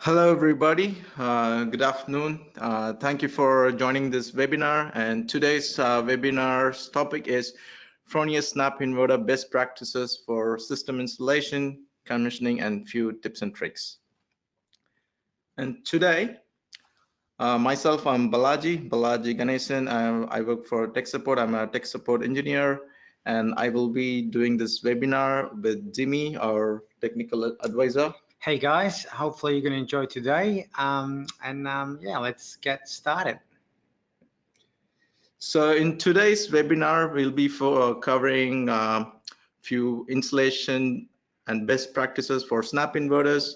Hello, everybody. Good afternoon. Thank you for joining this webinar. And today's webinar's topic is Fronius SnapINverter best practices for system installation, commissioning, and few tips and tricks. And today, myself, I'm Balaji Ganesan. I work for tech support. I'm a tech support engineer, and I will be doing this webinar with Jimmy, our technical advisor. Hey guys, hopefully you're going to enjoy today. Yeah, let's get started. So in today's webinar, we'll be covering a few installation and best practices for snap inverters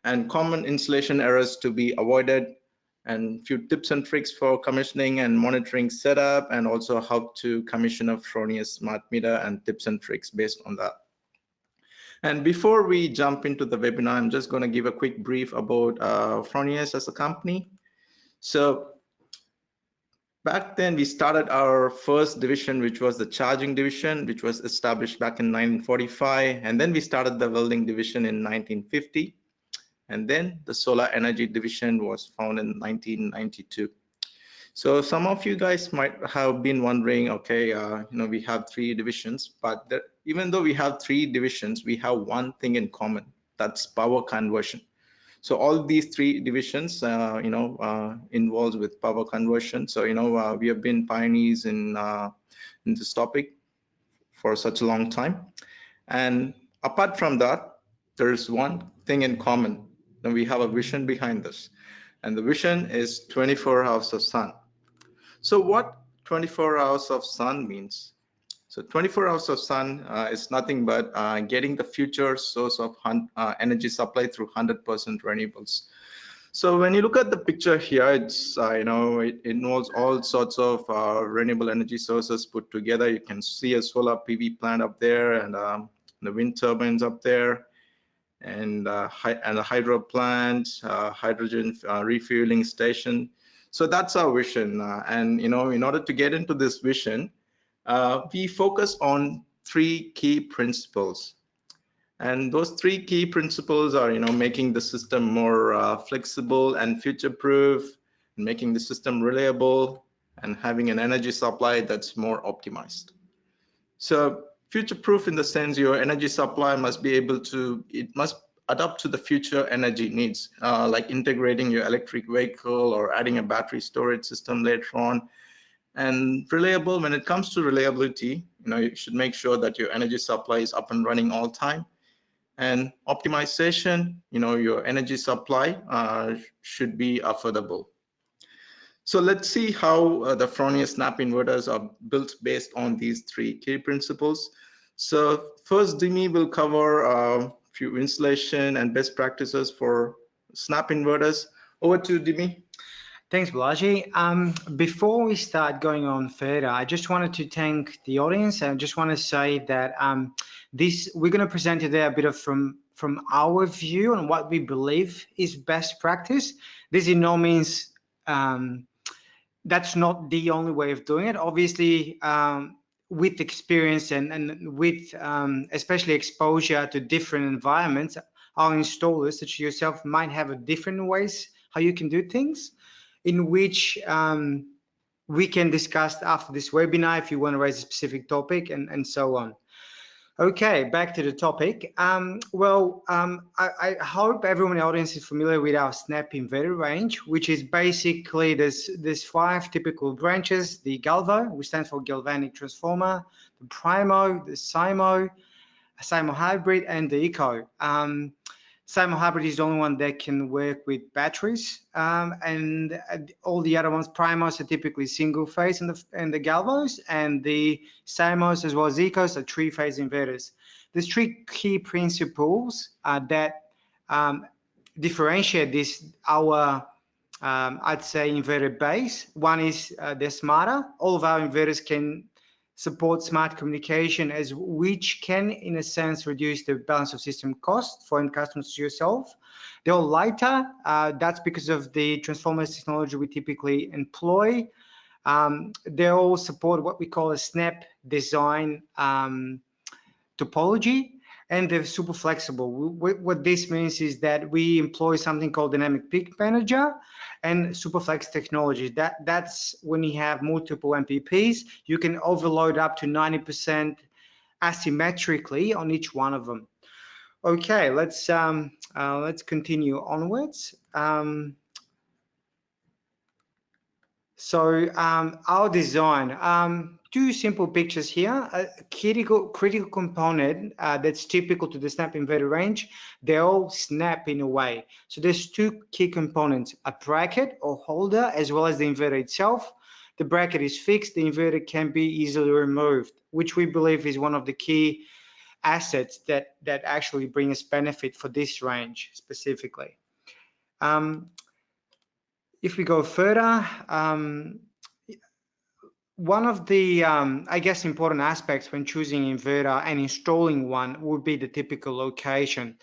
and common installation errors to be avoided, and few tips and tricks for commissioning and monitoring setup, and also how to commission a Fronius smart meter and tips and tricks based on that. And before we jump into the webinar, I'm just going to give a quick brief about Fronius as a company. So back then, we started our first division, which was the charging division, which was established back in 1945. And then we started the welding division in 1950. And then the solar energy division was found in 1992. So some of you guys might have been wondering, okay, we have three divisions, but even though we have three divisions, we have one thing in common, that's power conversion. So all these three divisions, involved with power conversion. So, we have been pioneers in this topic for such a long time. And apart from that, there is one thing in common. And we have a vision behind this. And the vision is 24 hours of sun. So what 24 hours of sun means? So 24 hours of sun is nothing but getting the future source of energy supply through 100% renewables. So when you look at the picture here, it's it involves all sorts of renewable energy sources put together. You can see a solar PV plant up there, and the wind turbines up there, and a hydro plant, hydrogen refueling station. So that's our vision. And in order to get into this vision, we focus on three key principles. And those three key principles are, making the system more flexible and future-proof, making the system reliable, and having an energy supply that's more optimized. So future-proof in the sense your energy supply must adapt to the future energy needs, like integrating your electric vehicle or adding a battery storage system later on. And reliable, when it comes to reliability, you should make sure that your energy supply is up and running all time. And optimization, your energy supply should be affordable. So let's see how the Fronius snap inverters are built based on these three key principles. So first, Dimi will cover a few installation and best practices for snap inverters. Over to you, Dimi. Thanks, Balaji. Before we start going on further, I just wanted to thank the audience. I just want to say that we're going to present today a bit of from our view on what we believe is best practice. This in no means that's not the only way of doing it. Obviously, with experience and with especially exposure to different environments, our installers, such as yourself, might have a different ways how you can do things, in which we can discuss after this webinar if you want to raise a specific topic and so on. Okay, back to the topic. I hope everyone in the audience is familiar with our snap inverter range, which is basically there's five typical branches: the Galvo, which stands for galvanic transformer, the Primo, the SYMO, SYMO hybrid, and the Eco. SYMO hybrid is the only one that can work with batteries, and all the other ones, Primos, are typically single phase, and the Galvos, and the SYMOs as well as Ecos are three-phase inverters. There's three key principles that differentiate our I'd say inverter base. One is they're smarter. All of our inverters can support smart communication, which can, in a sense, reduce the balance of system cost for end customers to yourself. They're all lighter. That's because of the transformers technology we typically employ. They all support what we call a snap design topology. and they're super flexible. What this means is that we employ something called dynamic peak manager and superflex technology. That's when you have multiple MPPs, you can overload up to 90% asymmetrically on each one of them. Okay, let's continue onwards. Our design, two simple pictures here. A critical component that's typical to the snap inverter range, they all snap in a way. So there's two key components, a bracket or holder, as well as the inverter itself. The bracket is fixed, the inverter can be easily removed, which we believe is one of the key assets that actually bring us benefit for this range specifically. If we go further, one of the, I guess, important aspects when choosing inverter and installing one would be the typical location.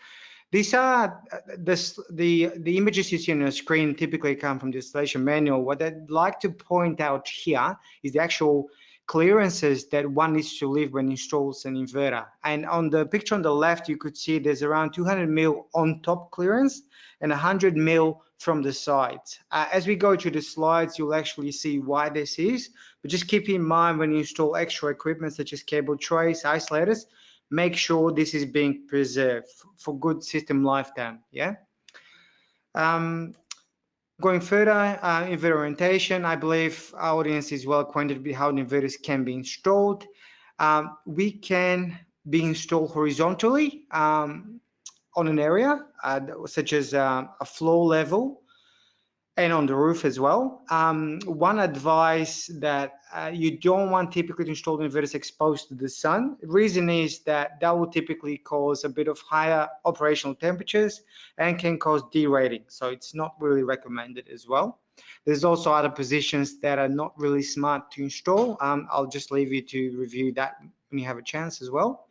These are the images you see on the screen typically come from the installation manual. What I'd like to point out here is the actual clearances that one needs to leave when installs an inverter. And on the picture on the left, you could see there's around 200 mil on top clearance and 100 mil from the sides. As we go through the slides, you'll actually see why this is, but just keep in mind when you install extra equipment such as cable trays, isolators, make sure this is being preserved for good system lifetime. Yeah. Going further, inverter orientation, I believe our audience is well acquainted with how the inverters can be installed. We can be installed horizontally on an area, such as a floor level, and on the roof as well. One advice that you don't want typically to install inverters exposed to the sun. The reason is that will typically cause a bit of higher operational temperatures and can cause derating. So it's not really recommended as well. There's also other positions that are not really smart to install. I'll just leave you to review that when you have a chance as well.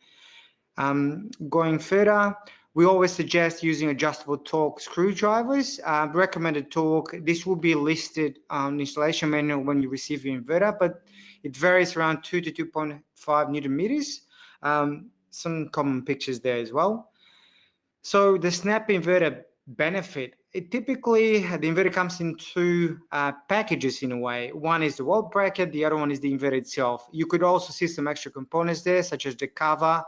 Going further, we always suggest using adjustable torque screwdrivers. Recommended torque, this will be listed on the installation manual when you receive your inverter, but it varies around 2 to 2.5 Newton meters. Some common pictures there as well. So the snap inverter benefit, it typically, the inverter comes in two packages in a way. One is the wall bracket, the other one is the inverter itself. You could also see some extra components there, such as the cover,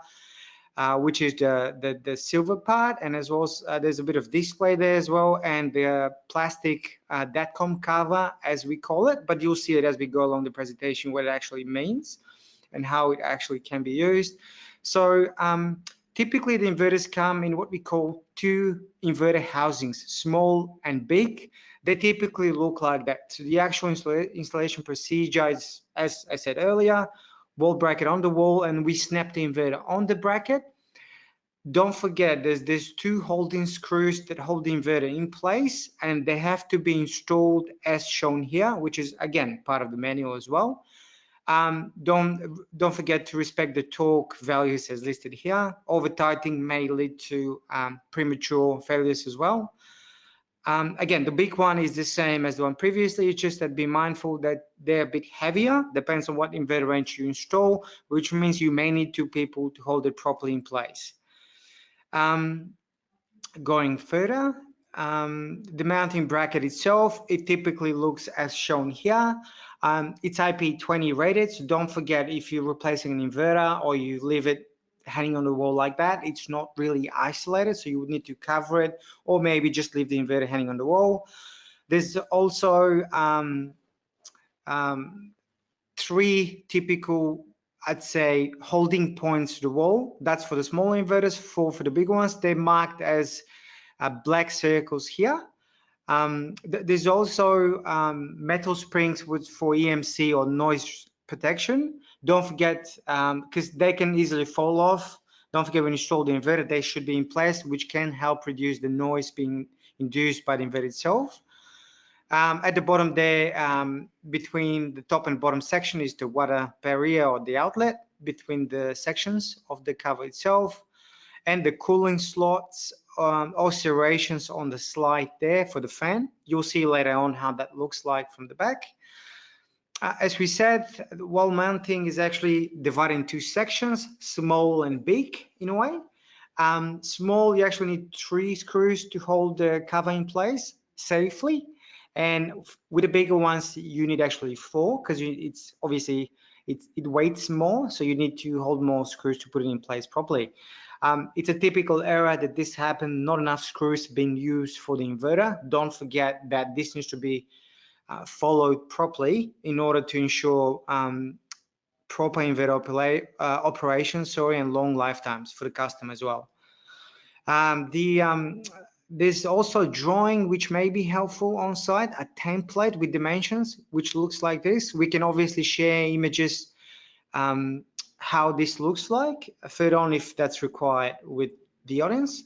which is the silver part, and as well as there's a bit of display there as well, and the plastic DATCOM cover, as we call it, but you'll see it as we go along the presentation what it actually means and how it actually can be used. So typically the inverters come in what we call two inverter housings, small and big. They typically look like that. So the actual installation procedure is, as I said earlier, wall bracket on the wall, and we snap the inverter on the bracket. Don't forget, there's two holding screws that hold the inverter in place, and they have to be installed as shown here, which is again part of the manual as well. Don't forget to respect the torque values as listed here. Over tightening may lead to premature failures as well. Again, the big one is the same as the one previously, it's just that be mindful that they're a bit heavier, depends on what inverter range you install, which means you may need two people to hold it properly in place. Going further, the mounting bracket itself, it typically looks as shown here. It's IP20 rated, so don't forget if you're replacing an inverter or you leave it hanging on the wall like that, it's not really isolated, so you would need to cover it or maybe just leave the inverter hanging on the wall. There's also three typical, I'd say, holding points to the wall. That's for the small inverters, four for the big ones. They're marked as black circles here. There's also metal springs for EMC or noise protection. Don't forget, because they can easily fall off. Don't forget when you install the inverter, they should be in place, which can help reduce the noise being induced by the inverter itself. At the bottom there, between the top and bottom section is the water barrier or the outlet between the sections of the cover itself, and the cooling slots or serrations on the slide there for the fan. You'll see later on how that looks like from the back. As we said, the wall mounting is actually divided in two sections, small and big in a way. Small, you actually need 3 screws to hold the cover in place safely, and with the bigger ones you need actually 4, because it's obviously it weights more, so you need to hold more screws to put it in place properly. It's a typical error that this happened, not enough screws being used for the inverter. Don't forget that this needs to be followed properly in order to ensure proper inverter operation, and long lifetimes for the customer as well. There's also a drawing which may be helpful on site, a template with dimensions which looks like this. We can obviously share images how this looks like further on if that's required with the audience.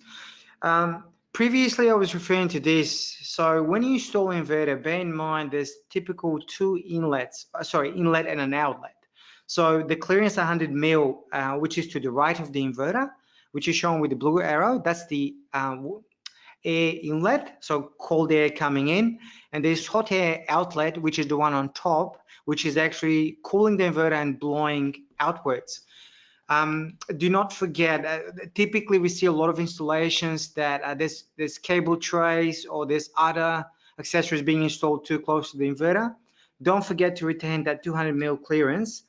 Previously I was referring to this. So when you install inverter, bear in mind there's typical 2 inlets, inlet and an outlet. So the clearance 100 mil, which is to the right of the inverter, which is shown with the blue arrow, that's the air inlet, so cold air coming in, and there's hot air outlet, which is the one on top, which is actually cooling the inverter and blowing outwards. Do not forget, typically we see a lot of installations that there's cable trays or there's other accessories being installed too close to the inverter. Don't forget to retain that 200 mil clearance,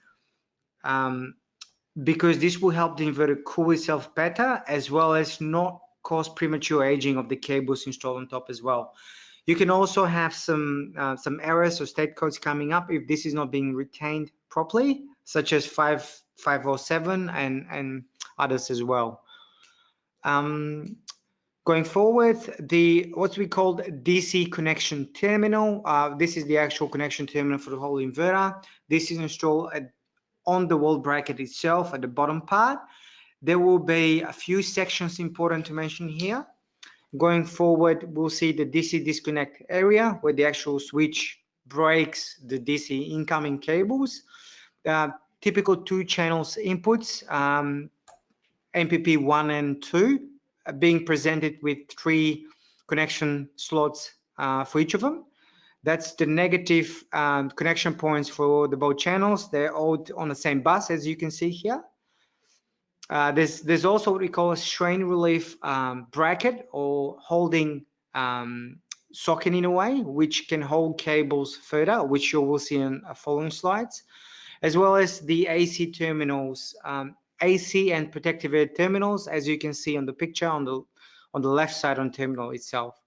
because this will help the inverter cool itself better, as well as not cause premature aging of the cables installed on top as well. You can also have some errors or state codes coming up if this is not being retained properly, such as 507 and others as well. Going forward, what we call DC connection terminal. This is the actual connection terminal for the whole inverter. This is installed on the wall bracket itself at the bottom part. There will be a few sections important to mention here. Going forward, we'll see the DC disconnect area where the actual switch breaks the DC incoming cables. Typical 2 channels inputs, MPP 1 and 2, being presented with 3 connection slots for each of them. That's the negative connection points for the both channels. They're all on the same bus, as you can see here. There's also what we call a strain relief bracket or holding socket in a way, which can hold cables further, which you will see in following slides, as well as the AC terminals, AC and protective air terminals, as you can see on the picture on the left side on terminal itself.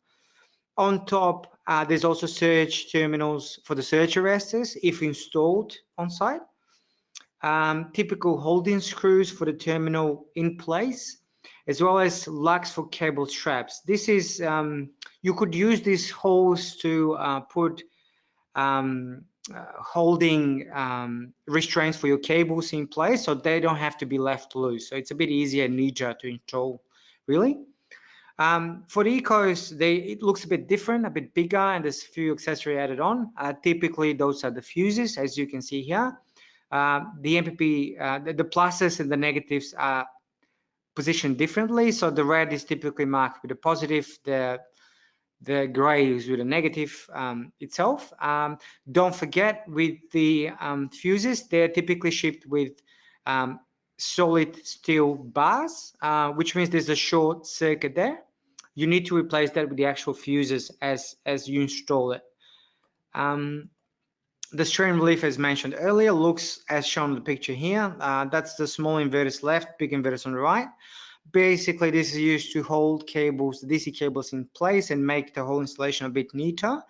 On top, there's also surge terminals for the surge arresters if installed on site. Typical holding screws for the terminal in place, as well as lugs for cable straps. This is, you could use these holes to put holding restraints for your cables in place, so they don't have to be left loose. So it's a bit easier and easier to install, really. For the Ecos, it looks a bit different, a bit bigger, and there's a few accessories added on. Typically, those are the fuses, as you can see here. The MPP, the pluses and the negatives are positioned differently. So the red is typically marked with a positive, the gray is with a negative itself. Don't forget with the fuses, they're typically shipped with solid steel bars, which means there's a short circuit there. You need to replace that with the actual fuses as you install it. The strain relief, as mentioned earlier, looks as shown in the picture here. That's the small inverters left, big inverters on the right. Basically, this is used to hold cables, DC cables in place and make the whole installation a bit neater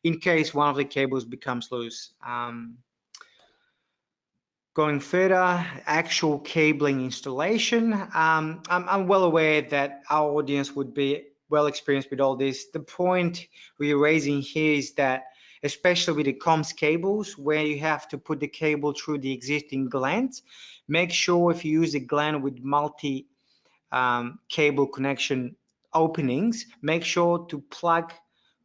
in case one of the cables becomes loose. Going further, actual cabling installation. I'm well aware that our audience would be well experienced with all this. The point we're raising here is that, especially with the comms cables, where you have to put the cable through the existing glands, make sure if you use a gland with multi cable connection openings, make sure to plug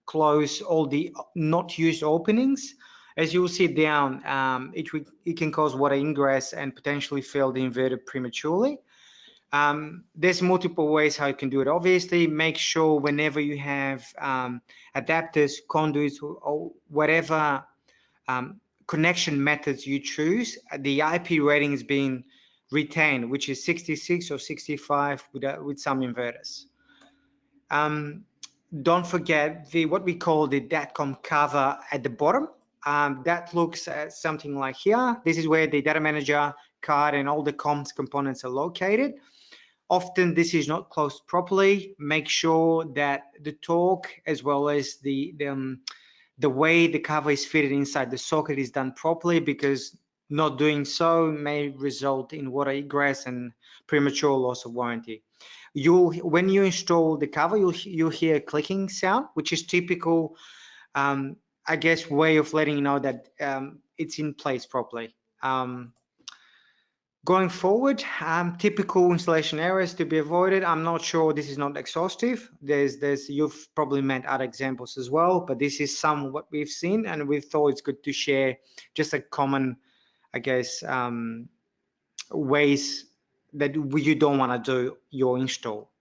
close all the not used openings. As you will see down, it can cause water ingress and potentially fail the inverter prematurely. There's multiple ways how you can do it. Obviously, make sure whenever you have adapters, conduits, or whatever connection methods you choose, the IP rating is being retained, which is 66 or 65 with some inverters. Don't forget what we call the DATCOM cover at the bottom. That looks at something like here. This is where the data manager card and all the comms components are located. Often this is not closed properly. Make sure that the torque as well as the way the cover is fitted inside the socket is done properly, because not doing so may result in water egress and premature loss of warranty. When you install the cover, you'll hear a clicking sound, which is typical, I guess, way of letting you know that it's in place properly. Going forward, typical installation errors to be avoided. I'm not sure, this is not exhaustive. You've probably met other examples as well, but this is some what we've seen, and we thought it's good to share just a common, I guess, ways that you don't want to do your install.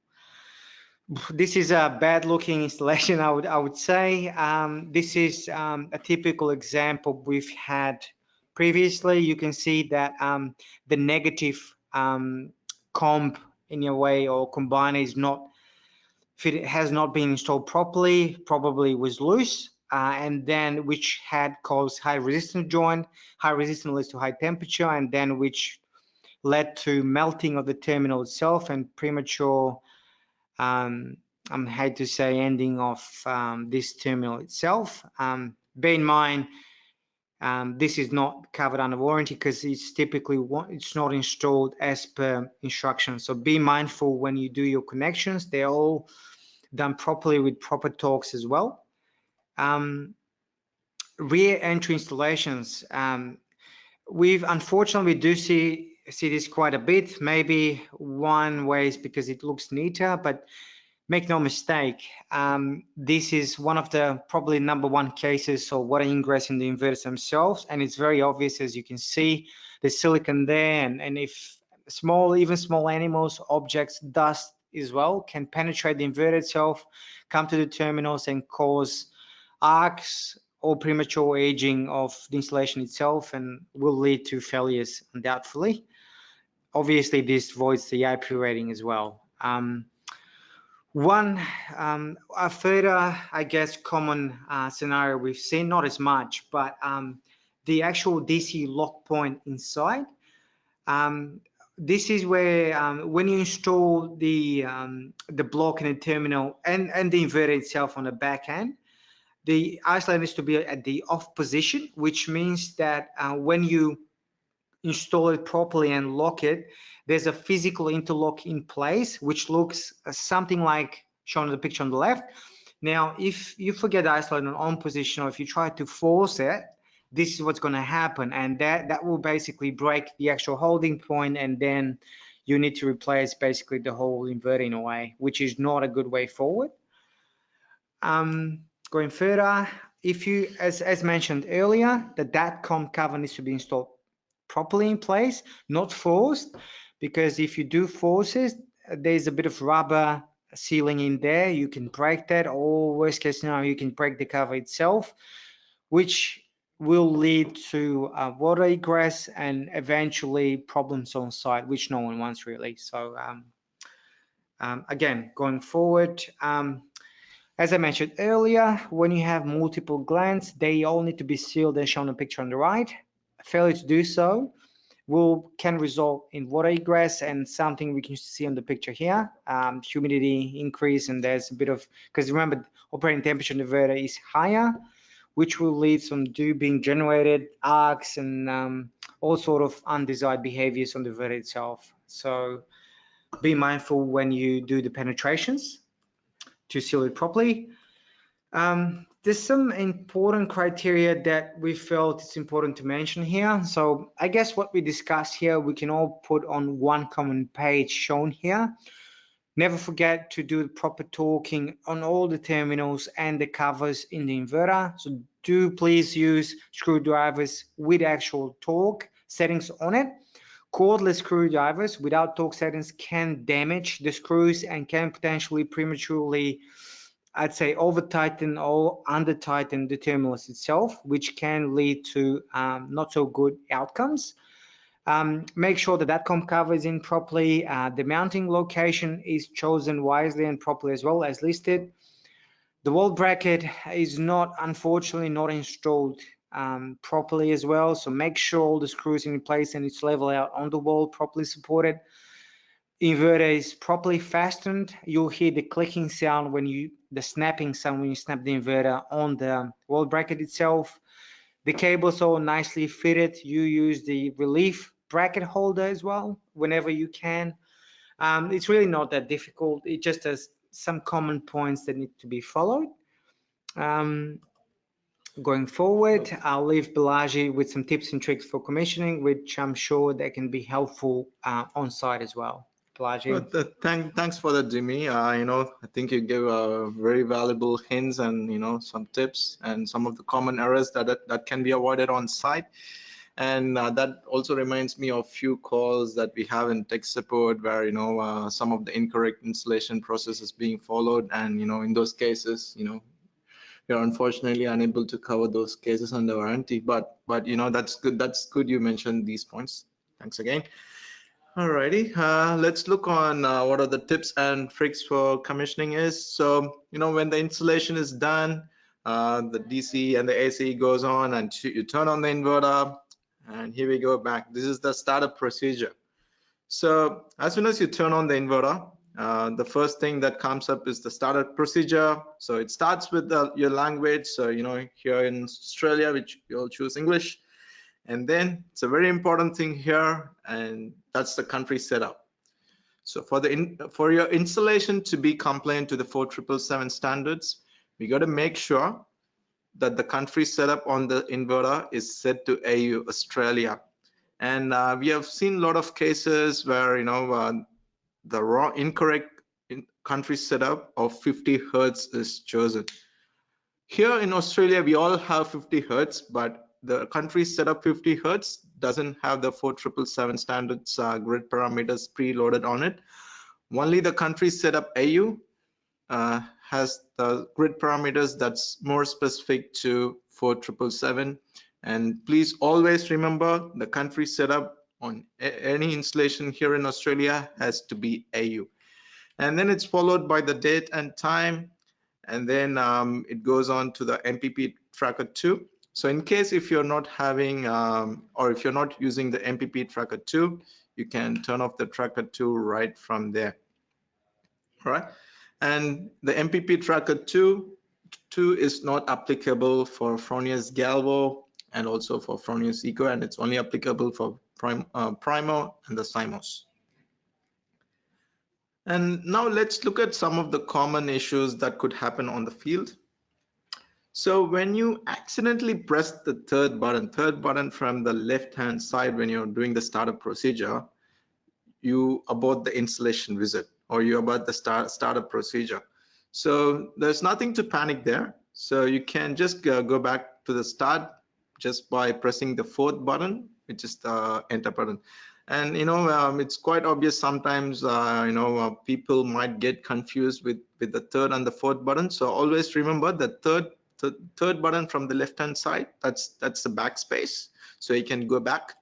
This is a bad looking installation, I would say. This is a typical example we've had previously. You can see that the negative comp in a way, or combiner, is not fit, has not been installed properly, probably was loose, and then which had caused high resistance joint. High resistance leads to high temperature, and then which led to melting of the terminal itself and premature, I hate to say, ending of this terminal itself. Bear in mind, this is not covered under warranty because it's typically it's not installed as per instructions. So be mindful when you do your connections. They're all done properly with proper torques as well. Rear entry installations. Unfortunately, we do see this quite a bit. Maybe one way is because it looks neater, but make no mistake, this is one of the probably #1 cases of water ingress in the inverters themselves, and it's very obvious. As you can see, there's silicon there, and if even small animals, objects, dust as well, can penetrate the inverter itself, come to the terminals and cause arcs or premature aging of the installation itself, and will lead to failures undoubtedly. Obviously, this voids the IP rating as well. A further, I guess, common scenario we've seen, not as much, but the actual DC lock point inside. This is where when you install the block in the terminal and the inverter itself on the back end, the isolator needs to be at the off position, which means that when you install it properly and lock it, there's a physical interlock in place, which looks something like shown in the picture on the left. Now, if you forget the isolator on position, or if you try to force it, this is what's going to happen, and that will basically break the actual holding point, and then you need to replace basically the whole inverter in a way, which is not a good way forward. Going further, if you, as mentioned earlier, the DATCOM cover needs to be installed properly in place, not forced, because if you do force it, there's a bit of rubber sealing in there. You can break that, or worst case scenario, you can break the cover itself, which will lead to water egress and eventually problems on site, which no one wants really. So again, going forward, as I mentioned earlier, when you have multiple glands, they all need to be sealed as shown in the picture on the right. Failure to do so can result in water egress, and something we can see on the picture here, humidity increase, and there's a bit of, because remember, operating temperature in the inverter is higher, which will lead some dew being generated, arcs, and all sort of undesired behaviors on the inverter itself. So be mindful when you do the penetrations to seal it properly. There's some important criteria that we felt it's important to mention here. So I guess what we discussed here, we can all put on one common page shown here. Never forget to do the proper torquing on all the terminals and the covers in the inverter. So do please use screwdrivers with actual torque settings on it. Cordless screwdrivers without torque settings can damage the screws and can potentially prematurely, I'd say, over tighten or under tighten the terminals itself, which can lead to not so good outcomes. Make sure the DATCOM cover is in properly. The mounting location is chosen wisely and properly as well as listed. The wall bracket is not, unfortunately, not installed properly as well. So make sure all the screws are in place and it's level out on the wall, properly supported. Inverter is properly fastened. You'll hear the clicking sound the snapping sound when you snap the inverter on the wall bracket itself. The cables are nicely fitted. You use the relief bracket holder as well whenever you can. It's really not that difficult. It just has some common points that need to be followed. Going forward, I'll leave Balaji with some tips and tricks for commissioning, which I'm sure that can be helpful on site as well. Balaji. Thanks for that, Jimmy. I think you gave very valuable hints and some tips and some of the common errors that can be avoided on site. And that also reminds me of few calls that we have in tech support where some of the incorrect installation process is being followed, and in those cases you're unfortunately unable to cover those cases under warranty. But that's good you mentioned these points. Thanks again. Alrighty, let's look on what are the tips and tricks for commissioning is. So when the installation is done, the DC and the AC goes on and you turn on the inverter, and here we go back. This is the startup procedure. So as soon as you turn on the inverter, the first thing that comes up is the startup procedure. So it starts with your language. So here in Australia, which you'll choose English. And then it's a very important thing here, and that's the country setup. So for your installation to be compliant to the 4777 standards, we got to make sure that the country setup on the inverter is set to AU, Australia. And we have seen a lot of cases where the incorrect country setup of 50 Hertz is chosen. Here in Australia, we all have 50 Hertz, but the country setup 50 Hertz doesn't have the 4777 standards grid parameters preloaded on it. Only the country setup AU has the grid parameters that's more specific to 4777. And please always remember the country setup on any installation here in Australia has to be AU. And then it's followed by the date and time, and then it goes on to the MPP tracker 2. So in case if you're not having or if you're not using the MPP tracker 2, you can turn off the tracker 2 right from there. All right. And the MPP tracker 2 is not applicable for Fronius Galvo and also for Fronius Eco, and it's only applicable for Primo and the SYMOs. And now let's look at some of the common issues that could happen on the field. So when you accidentally press the third button from the left hand side when you're doing the startup procedure, you abort the installation visit or you abort the startup procedure. So there's nothing to panic there. So you can just go back to the start just by pressing the fourth button, which is the enter button. And it's quite obvious sometimes people might get confused with the third and the fourth button. So always remember the third button from the left hand side, that's the backspace, so you can go back,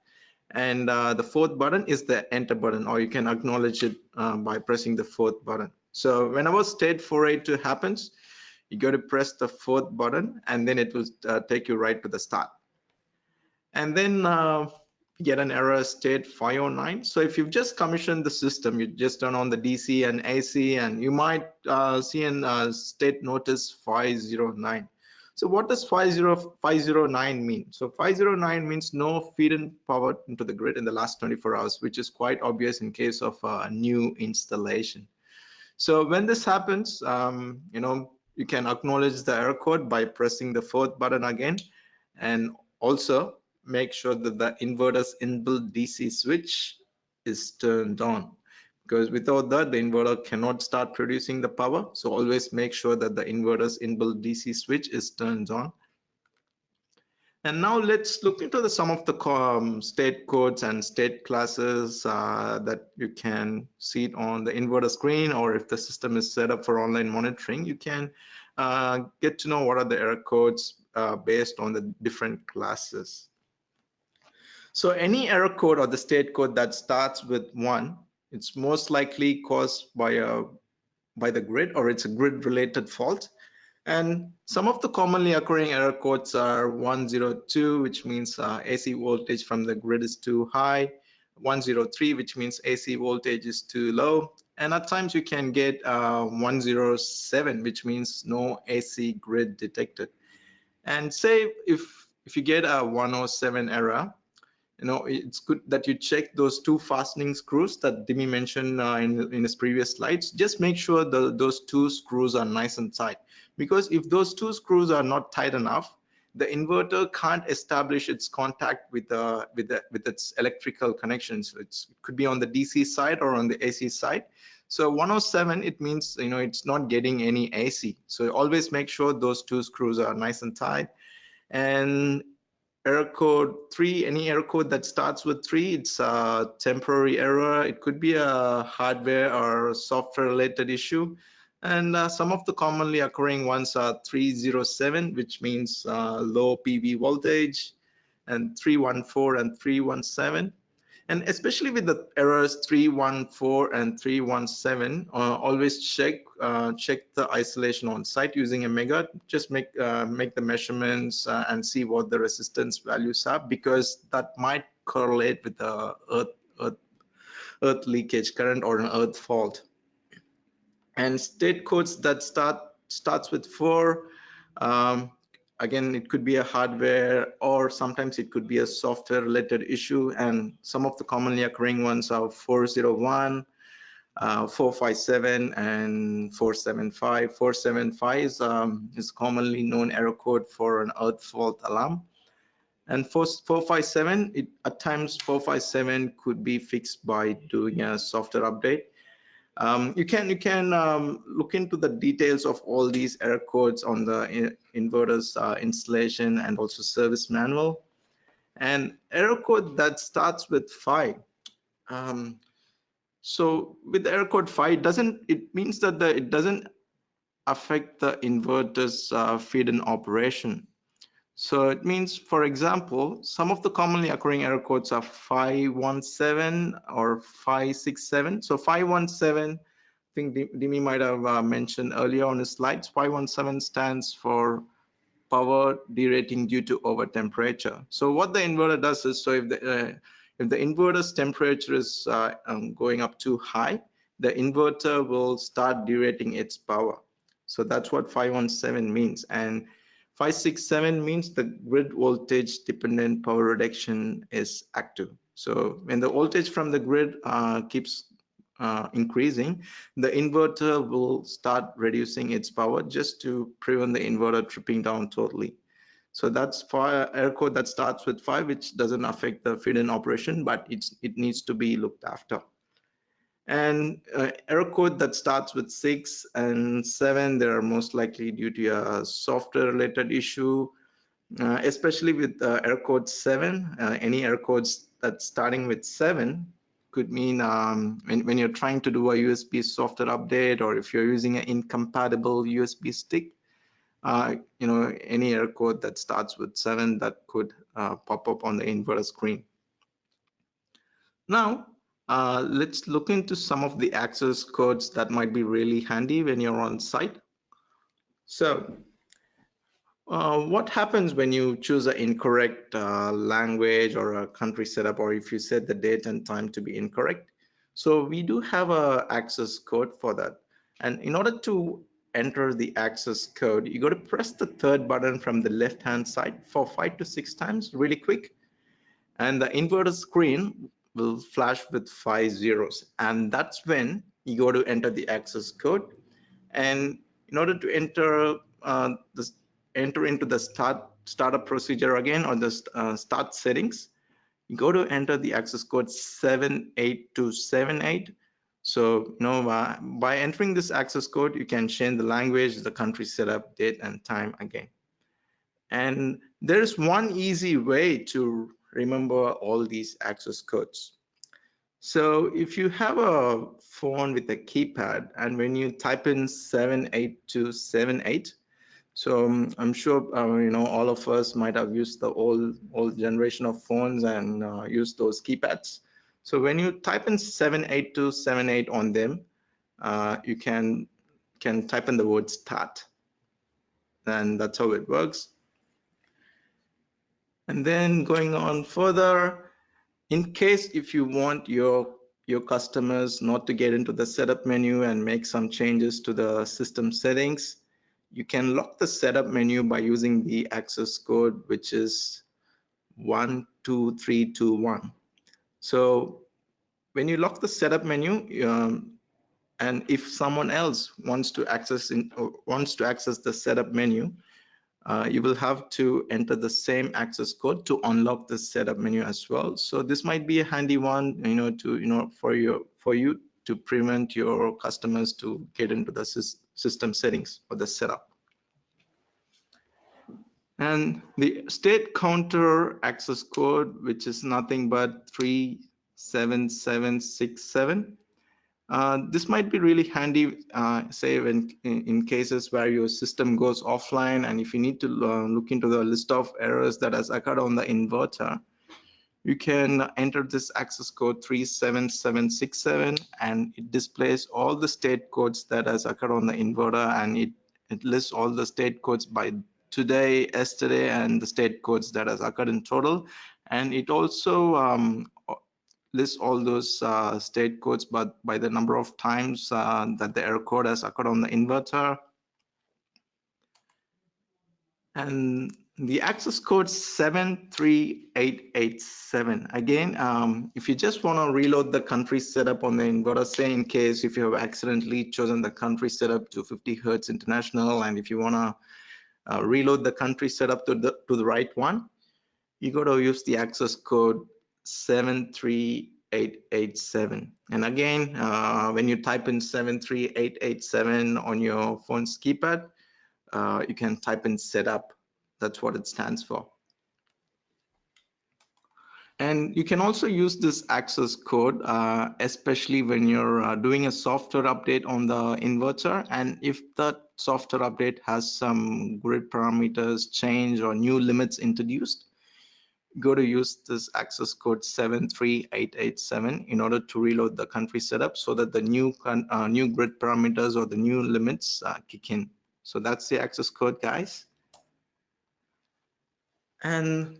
and the fourth button is the enter button, or you can acknowledge it by pressing the fourth button. So whenever state 482 happens, you got to press the fourth button and then it will take you right to the start. And then get an error state 509. So if you've just commissioned the system, you just turn on the DC and AC, and you might see an state notice 509. So what does 509 mean? So 509 means no feed-in power into the grid in the last 24 hours, which is quite obvious in case of a new installation. So when this happens, you can acknowledge the error code by pressing the fourth button again, and also make sure that the inverter's inbuilt DC switch is turned on, because without that the inverter cannot start producing the power. So always make sure that the inverter's inbuilt DC switch is turned on. And now let's look into some of the state codes and state classes that you can see it on the inverter screen, or if the system is set up for online monitoring, you can get to know what are the error codes based on the different classes. So any error code or the state code that starts with 1, it's most likely caused by the grid, or it's a grid related fault. And some of the commonly occurring error codes are 102, which means AC voltage from the grid is too high, 103, which means AC voltage is too low, and at times you can get 107, which means no AC grid detected. And say if you get a 107 error, it's good that you check those 2 fastening screws that Dimi mentioned in his previous slides. Just make sure those 2 screws are nice and tight, because if those 2 screws are not tight enough, the inverter can't establish its contact with its electrical connections. It could be on the DC side or on the AC side. So 107, it means it's not getting any AC. So always make sure those 2 screws are nice and tight. And error code 3, any error code that starts with 3, it's a temporary error. It could be a hardware or software related issue. And some of the commonly occurring ones are 307, which means low PV voltage, and 314 and 317. And especially with the errors 314 and 317, always check the isolation on site using a mega. Just make the measurements and see what the resistance values are, because that might correlate with the earth leakage current or an earth fault. And state codes that starts with 4, again, it could be a hardware, or sometimes it could be a software related issue. And some of the commonly occurring ones are 401, 457, and 475. 475 is commonly known error code for an earth fault alarm. And 457, at times 457 could be fixed by doing a software update. You can look into the details of all these error codes on the inverters installation and also service manual. And error code that starts with 5. So with the error code 5, it means that it doesn't affect the inverter's feed-in operation. So it means, for example, some of the commonly occurring error codes are 517 or 567. So 517, I think Dimi might have mentioned earlier on his slides, 517 stands for power derating due to over temperature. So what the inverter does is, so if the inverter's temperature is going up too high, the inverter will start derating its power. So that's what 517 means. And 567 means the grid voltage dependent power reduction is active. So when the voltage from the grid keeps increasing, the inverter will start reducing its power just to prevent the inverter tripping down totally. So that's error code that starts with 5, which doesn't affect the feed-in operation, but it needs to be looked after. And error code that starts with 6 and 7, they are most likely due to a software related issue, especially with error code 7. Any error codes that starting with 7 could mean when you're trying to do a USB software update, or if you're using an incompatible USB stick, any error code that starts with 7, that could pop up on the inverter screen. Now, let's look into some of the access codes that might be really handy when you're on site. So what happens when you choose an incorrect language or a country setup, or if you set the date and time to be incorrect? So we do have a access code for that. And in order to enter the access code, you got to press the 3rd button from the left hand side for 5 to 6 times really quick. And the inverter screen will flash with 5 zeros. And that's when you go to enter the access code. And in order to enter into the startup procedure again, or the start settings, you go to enter the access code 78278. So by entering this access code, you can change the language, the country setup, date and time again. And there's one easy way to remember all these access codes. So if you have a phone with a keypad, and when you type in 78278, So I'm sure you know, all of us might have used the old generation of phones and used those keypads. So when you type in 78278 on them, you can type in the word start, and that's how it works. And then going on further, in case if you want your customers not to get into the setup menu and make some changes to the system settings, you can lock the setup menu by using the access code, which is 12321. So when you lock the setup menu, and if someone else wants to access the setup menu, you will have to enter the same access code to unlock the setup menu as well. So this might be a handy one, you know, to for you to prevent your customers to get into the system settings or the setup. And the state counter access code, which is nothing but 37767. This might be really handy, say when in cases where your system goes offline, and if you need to look into the list of errors that has occurred on the inverter, you can enter this access code 37767, and it displays all the state codes that has occurred on the inverter, and it lists all the state codes by today, yesterday, and the state codes that has occurred in total. And it also lists all those state codes, but by the number of times that the error code has occurred on the inverter. And the access code 73887. Again, if you just want to reload the country setup on the inverter, say in case if you have accidentally chosen the country setup to 50 Hertz international, and if you want to reload the country setup to the right one, you got to use the access code 73887. And again, when you type in 73887 on your phone's keypad, you can type in setup. That's what it stands for. And you can also use this access code, especially when you're doing a software update on the inverter. And if that software update has some grid parameters change or new limits introduced, go to use this access code 73887 in order to reload the country setup so that the new grid parameters or the new limits kick in. So that's the access code, guys. And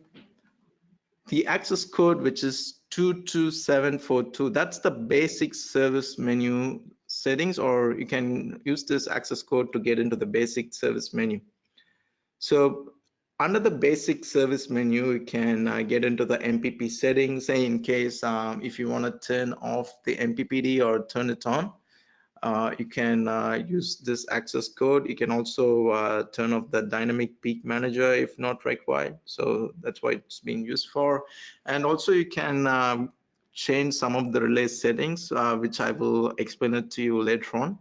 the access code, which is 22742, that's the basic service menu settings, or you can use this access code to get into the basic service menu. So under the basic service menu, you can get into the MPP settings, say in case if you want to turn off the MPPD or turn it on. You can use this access code. You can also turn off the dynamic peak manager if not required. So that's what it's being used for. And also you can change some of the relay settings, which I will explain it to you later on.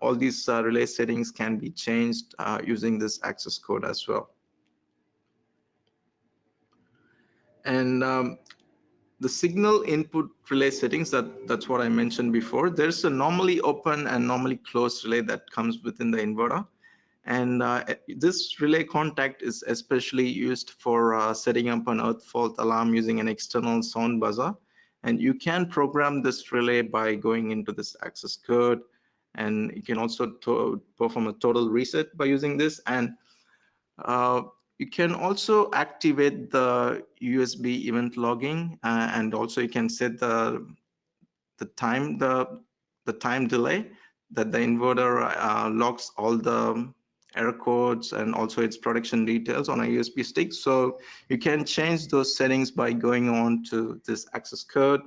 All these relay settings can be changed using this access code as well. And the signal input relay settings, that's what I mentioned before. There's a normally open and normally closed relay that comes within the inverter. And this relay contact is especially used for setting up an earth fault alarm using an external sound buzzer. And you can program this relay by going into this access code. And you can also perform a total reset by using this. And you can also activate the USB event logging, and also you can set the time delay that the inverter logs all the error codes and also its production details on a USB stick. So you can change those settings by going on to this access code.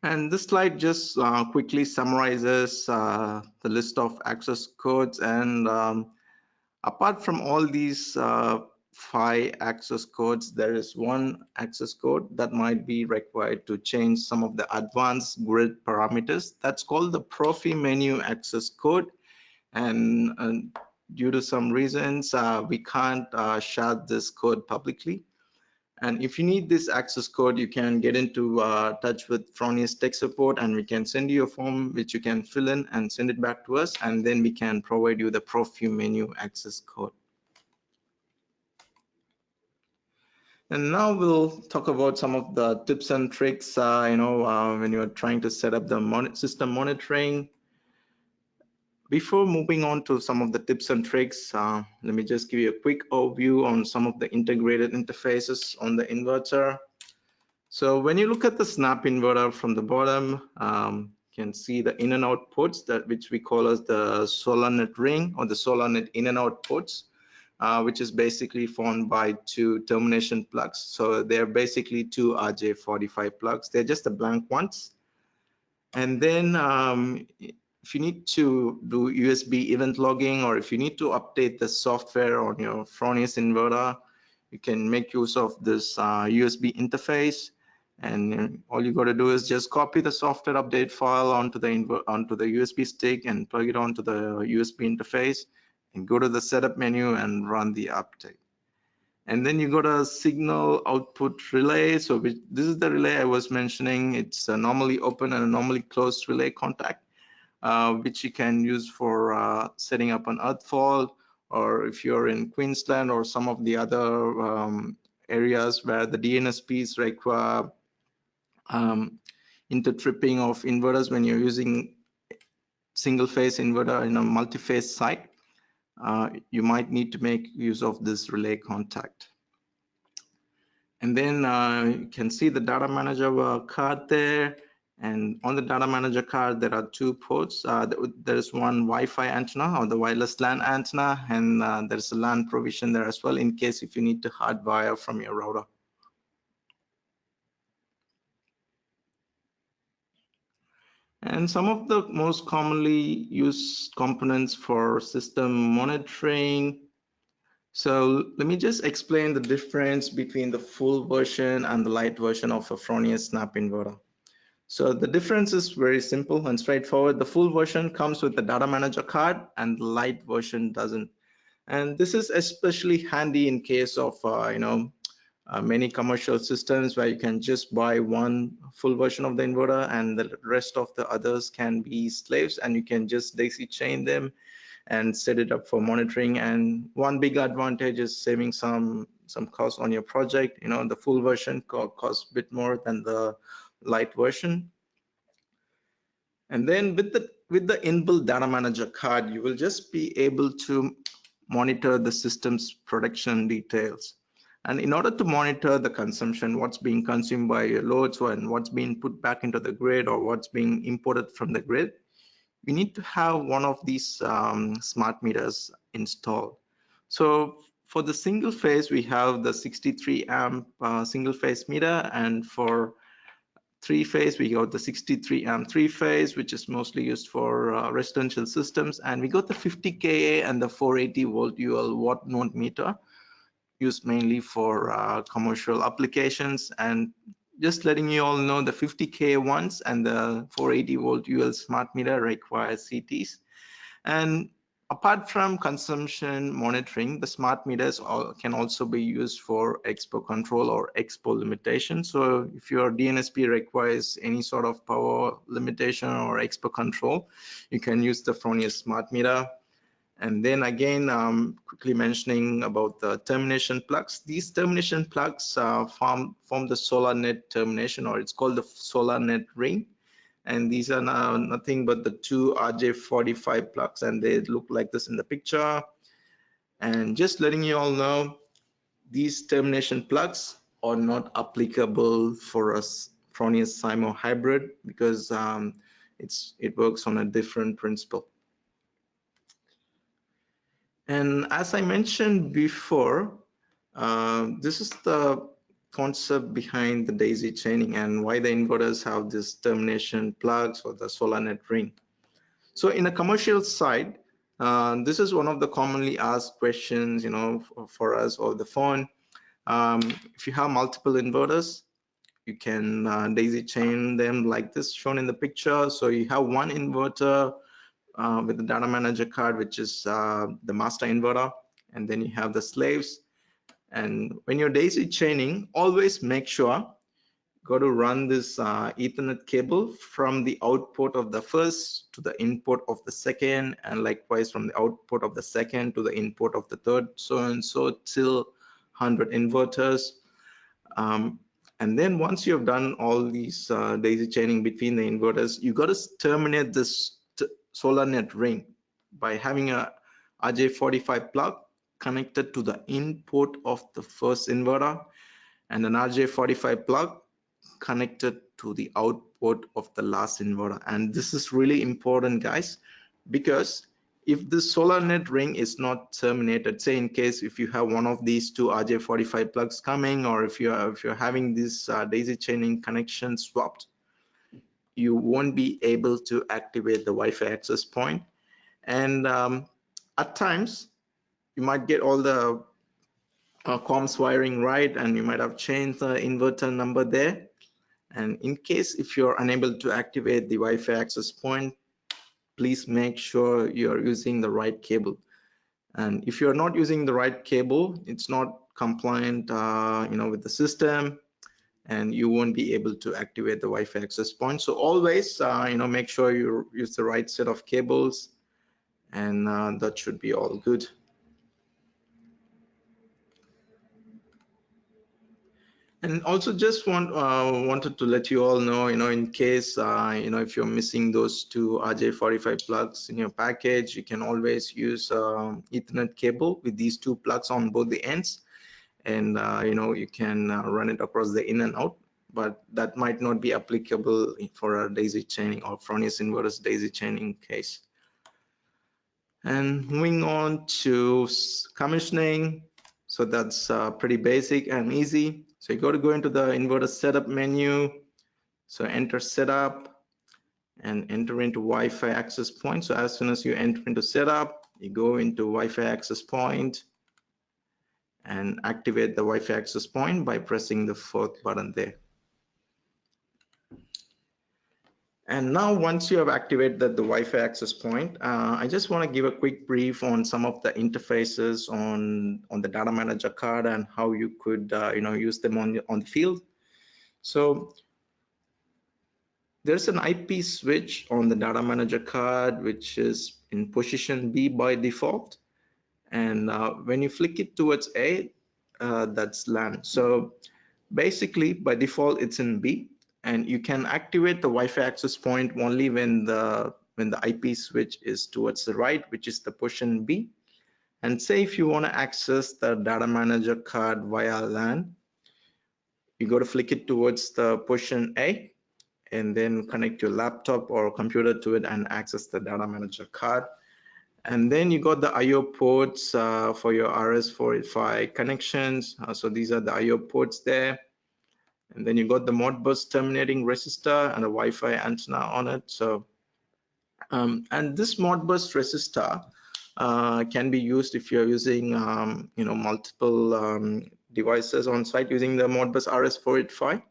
And this slide just quickly summarizes the list of access codes. And apart from all these 5 access codes, there is one access code that might be required to change some of the advanced grid parameters. That's called the Profi menu access code. And due to some reasons, we can't share this code publicly. And if you need this access code, you can get into touch with Fronius tech support, and we can send you a form which you can fill in and send it back to us, and then we can provide you the ProView menu access code. And now we'll talk about some of the tips and tricks, when you're trying to set up the system monitoring. Before moving on to some of the tips and tricks, let me just give you a quick overview on some of the integrated interfaces on the inverter. So when you look at the snap inverter from the bottom, you can see the in and out ports, which we call as the solar net ring or the solar net in and out ports, which is basically formed by two termination plugs. So they're basically two RJ45 plugs. They're just the blank ones. And then if you need to do USB event logging, or if you need to update the software on your Fronius inverter, you can make use of this USB interface. And all you got to do is just copy the software update file onto the USB stick and plug it onto the USB interface, and go to the setup menu and run the update. And then you got a signal output relay. So this is the relay I was mentioning. It's a normally open and a normally closed relay contact, which you can use for setting up an earth fault, or if you're in Queensland or some of the other areas where the DNSPs require intertripping of inverters when you're using single phase inverter in a multi-phase site, you might need to make use of this relay contact. And then you can see the data manager card there. And on the data manager card, there are two ports. There's one Wi-Fi antenna or the wireless LAN antenna, and there's a LAN provision there as well in case if you need to hardwire from your router. And some of the most commonly used components for system monitoring. So let me just explain the difference between the full version and the light version of a Fronius SnapINverter. So the difference is very simple and straightforward. The full version comes with the data manager card, and the light version doesn't. And this is especially handy in case of many commercial systems where you can just buy one full version of the inverter and the rest of the others can be slaves, and you can just daisy chain them and set it up for monitoring. And one big advantage is saving some cost on your project. The full version costs a bit more than the light version. And then with the inbuilt data manager card, you will just be able to monitor the system's production details. And in order to monitor the consumption, what's being consumed by your loads and what's being put back into the grid or what's being imported from the grid, we need to have one of these smart meters installed. So for the single phase, we have the 63 amp single phase meter, and for three phase, we got the 63 amp three phase, which is mostly used for residential systems, and we got the 50 kA and the 480 volt UL watt node meter, used mainly for commercial applications. And just letting you all know, the 50 kA ones and the 480 volt UL smart meter require CTs. And apart from consumption monitoring, the smart meters can also be used for expo control or expo limitation. So if your DNSP requires any sort of power limitation or expo control, you can use the Fronius smart meter. And then again, quickly mentioning about the termination plugs. These termination plugs form the solar net termination, or it's called the solar net ring. And these are now nothing but the two RJ45 plugs, and they look like this in the picture. And just letting you all know, these termination plugs are not applicable for us Fronius SYMO hybrid, because it works on a different principle. And as I mentioned before, this is the concept behind the daisy chaining and why the inverters have this termination plugs or the solar net ring. So in a commercial side, this is one of the commonly asked questions, for us over the phone. If you have multiple inverters, you can daisy chain them like this shown in the picture. So you have one inverter with the data manager card, which is the master inverter, and then you have the slaves. And when you're daisy chaining, always make sure got to run this Ethernet cable from the output of the first to the input of the second, and likewise from the output of the second to the input of the third, so and so till 100 inverters. And then once you have done all these daisy chaining between the inverters, you got to terminate this solar net ring by having a RJ45 plug connected to the input of the first inverter and an RJ45 plug connected to the output of the last inverter. And this is really important, guys, because if the solar net ring is not terminated, say in case if you have one of these two RJ45 plugs coming, or if you're having this daisy chaining connection swapped, you won't be able to activate the Wi-Fi access point. And at times you might get all the comms wiring right, and you might have changed the inverter number there. And in case if you're unable to activate the Wi-Fi access point, please make sure you're using the right cable. And if you're not using the right cable, it's not compliant with the system, and you won't be able to activate the Wi-Fi access point. So always make sure you use the right set of cables, and that should be all good. And also just wanted to let you all know, in case, if you're missing those two RJ45 plugs in your package, you can always use Ethernet cable with these two plugs on both the ends. And, you can run it across the in and out, but that might not be applicable for a daisy chaining or Fronius inverters daisy chaining case. And moving on to commissioning. So that's pretty basic and easy. So you got to go into the inverter setup menu. So enter setup and enter into Wi-Fi access point. So as soon as you enter into setup, you go into Wi-Fi access point and activate the Wi-Fi access point by pressing the fourth button there. And now once you have activated the Wi-Fi access point, I just want to give a quick brief on some of the interfaces on the data manager card and how you could use them on the field. So there's an IP switch on the data manager card which is in position B by default, and when you flick it towards A, that's LAN. So basically by default it's in B, and you can activate the Wi-Fi access point only when the IP switch is towards the right, which is the position B. And say if you want to access the data manager card via LAN, you go to flick it towards the position A, and then connect your laptop or computer to it and access the data manager card. And then you got the IO ports for your RS485 connections. So these are the IO ports there. And then you got the Modbus terminating resistor and a Wi-Fi antenna on it. So, and this Modbus resistor can be used if you're using, multiple devices on site using the Modbus RS485.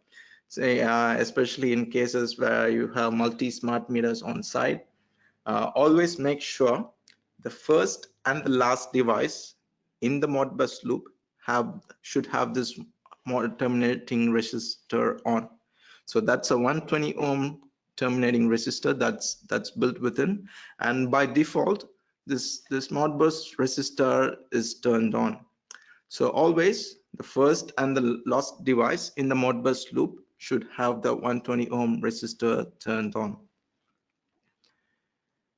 Say, especially in cases where you have multi-smart meters on site, always make sure the first and the last device in the Modbus loop should have this terminating resistor on. So that's a 120 ohm terminating resistor that's built within, and by default this Modbus resistor is turned on. So always the first and the last device in the Modbus loop should have the 120 ohm resistor turned on.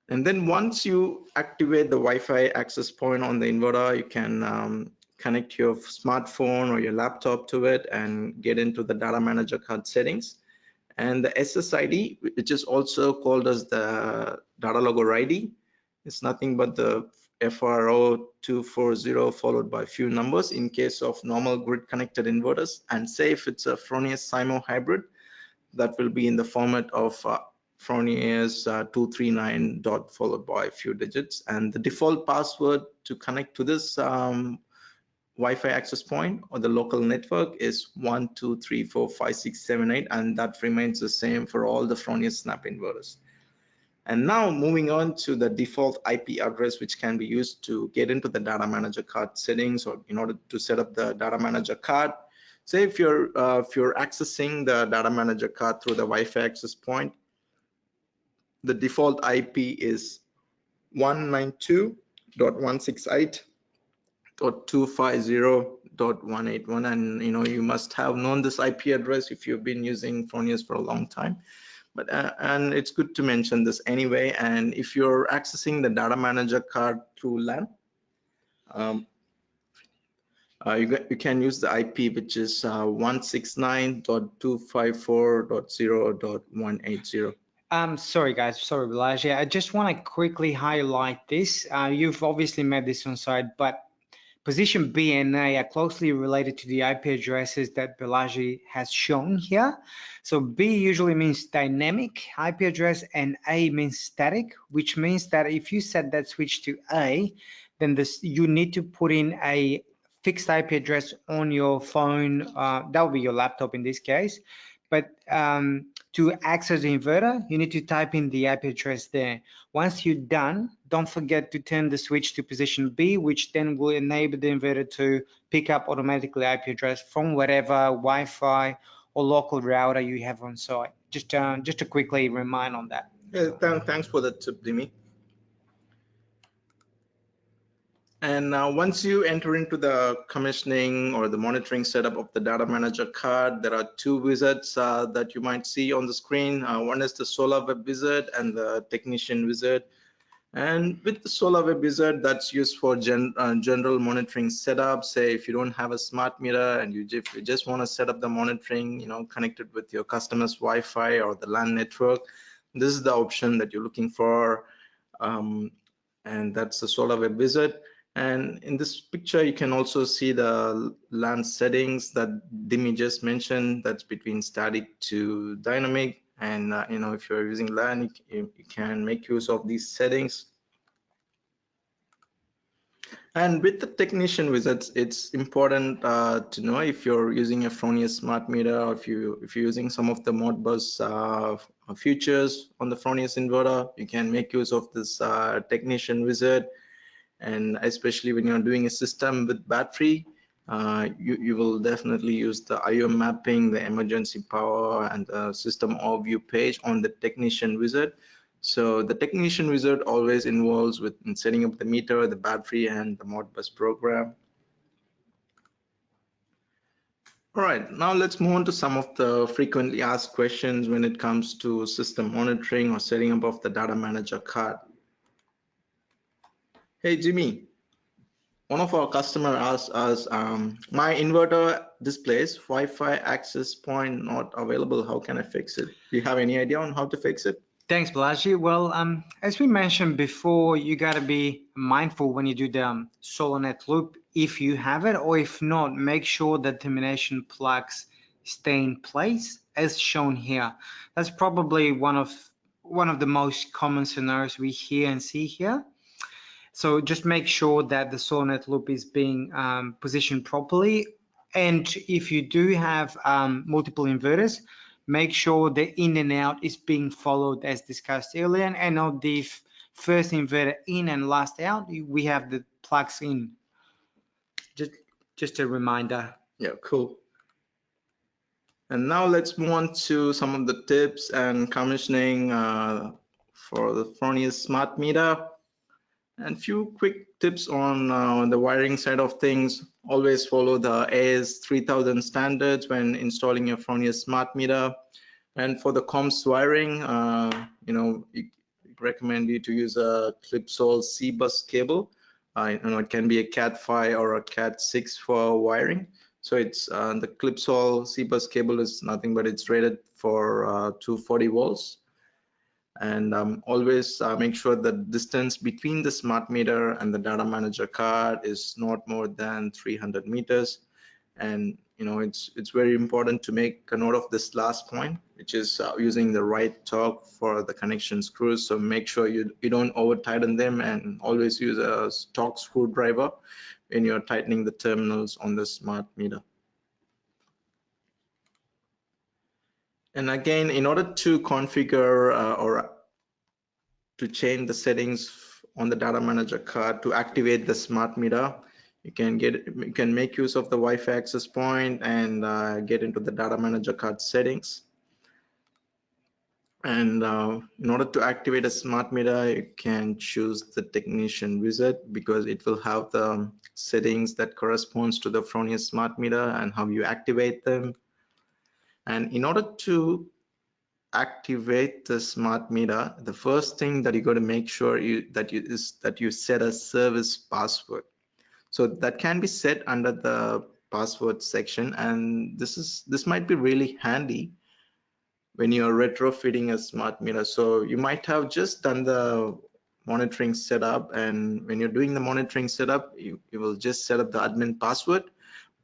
And then once you activate the Wi-Fi access point on the inverter, you can connect your smartphone or your laptop to it and get into the data manager card settings. And the SSID, which is also called as the data logger ID, is nothing but the FRO 240 followed by a few numbers in case of normal grid connected inverters. And say if it's a Fronius SYMO hybrid, that will be in the format of Fronius 239 dot followed by a few digits. And the default password to connect to this Wi-Fi access point or the local network is 12345678, and that remains the same for all the Fronius SnapInverters. And now moving on to the default IP address, which can be used to get into the data manager card settings or in order to set up the data manager card. Say if you're accessing the data manager card through the Wi-Fi access point, the default IP is 192.168.250.181, and you must have known this IP address if you've been using Fronius for a long time. But and it's good to mention this anyway. And if you're accessing the data manager card through LAN, you can use the IP, which is 169.254.0.180. Sorry guys, sorry Balaji. I just want to quickly highlight this. You've obviously made this on site, but position B and A are closely related to the IP addresses that Balaji has shown here. So B usually means dynamic IP address and A means static, which means that if you set that switch to A, then you need to put in a fixed IP address on your phone. That will be your laptop in this case. But to access the inverter, you need to type in the IP address there. Once you're done, don't forget to turn the switch to position B, which then will enable the inverter to pick up automatically IP address from whatever Wi-Fi or local router you have on site. Just to quickly remind on that. Yeah, thanks for the tip, Dimi. And now once you enter into the commissioning or the monitoring setup of the data manager card, there are two wizards that you might see on the screen. One is the Solar Web Wizard and the Technician Wizard. And with the Solar Web Wizard, that's used for general monitoring setup. Say if you don't have a smart meter and you just want to set up the monitoring, connected with your customer's Wi-Fi or the LAN network, this is the option that you're looking for. And that's the Solar Web Wizard. And in this picture, you can also see the LAN settings that Dimi just mentioned. That's between static to dynamic. And if you're using LAN, you can make use of these settings. And with the Technician Wizards, it's important to know if you're using a Fronius smart meter or if you're using some of the Modbus features on the Fronius inverter, you can make use of this Technician Wizard. And especially when you're doing a system with battery, you will definitely use the IO mapping, the emergency power, and the system overview page on the Technician Wizard. So the Technician Wizard always involves with setting up the meter, the battery, and the Modbus program. All right, now let's move on to some of the frequently asked questions when it comes to system monitoring or setting up of the data manager card. Hey Jimmy, one of our customers asked us, my inverter displays Wi-Fi access point not available. How can I fix it? Do you have any idea on how to fix it? Thanks, Balaji. Well, as we mentioned before, you got to be mindful when you do the SolarNet loop, if you have it, or if not, make sure that termination plugs stay in place as shown here. That's probably one of the most common scenarios we hear and see here. So just make sure that the SolarNet loop is being positioned properly. And if you do have multiple inverters, make sure the in and out is being followed as discussed earlier, and not the first inverter in and last out. We have the plugs in. Just a reminder. Yeah, cool. And now let's move on to some of the tips and commissioning for the Fronius smart meter. And few quick tips on the wiring side of things. Always follow the AS 3000 standards when installing your Fronius smart meter. And for the comms wiring, we recommend you to use a Clipsol C-bus cable. It can be a Cat5 or a Cat6 for wiring. So it's the Clipsol C-bus cable is nothing but it's rated for 240 volts. And always make sure the distance between the smart meter and the data manager card is not more than 300 meters. And it's very important to make a note of this last point, which is using the right torque for the connection screws. So make sure you don't over tighten them, and always use a torque screwdriver when you're tightening the terminals on the smart meter. And again, in order to configure or to change the settings on the data manager card to activate the smart meter. You can make use of the Wi-Fi access point and get into the data manager card settings. And in order to activate a smart meter, you can choose the technician wizard, because it will have the settings that corresponds to the Fronius smart meter and how you activate them. And in order to activate the smart meter, the first thing that you got to make sure that you set a service password. So that can be set under the password section, and this might be really handy when you're retrofitting a smart meter. So you might have just done the monitoring setup, and when you're doing the monitoring setup, you will just set up the admin password.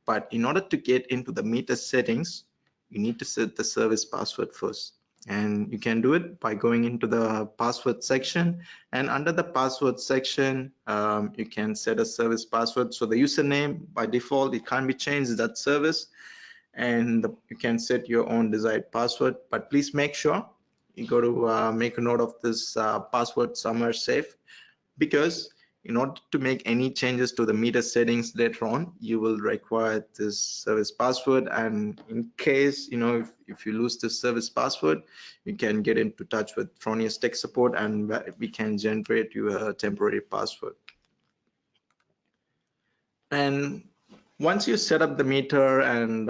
But in order to get into the meter settings, you need to set the service password first. And you can do it by going into the password section, and under the password section, you can set a service password. So the username by default, it can't be changed, that service, and you can set your own desired password. But please make sure you go to make a note of this password somewhere safe, because in order to make any changes to the meter settings later on, you will require this service password. And in case, if you lose this service password, you can get into touch with Fronius tech support, and we can generate you a temporary password. And once you set up the meter, and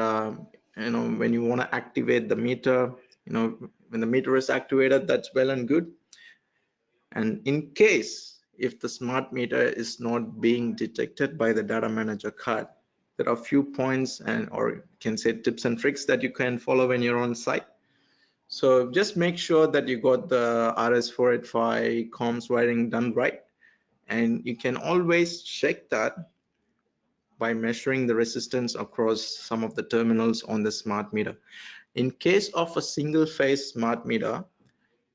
when you want to activate the meter, when the meter is activated, that's well and good. And in case if the smart meter is not being detected by the data manager card, there are a few points or you can say tips and tricks that you can follow when you're on site. So just make sure that you got the RS485 comms wiring done right, and you can always check that by measuring the resistance across some of the terminals on the smart meter. In case of a single phase smart meter,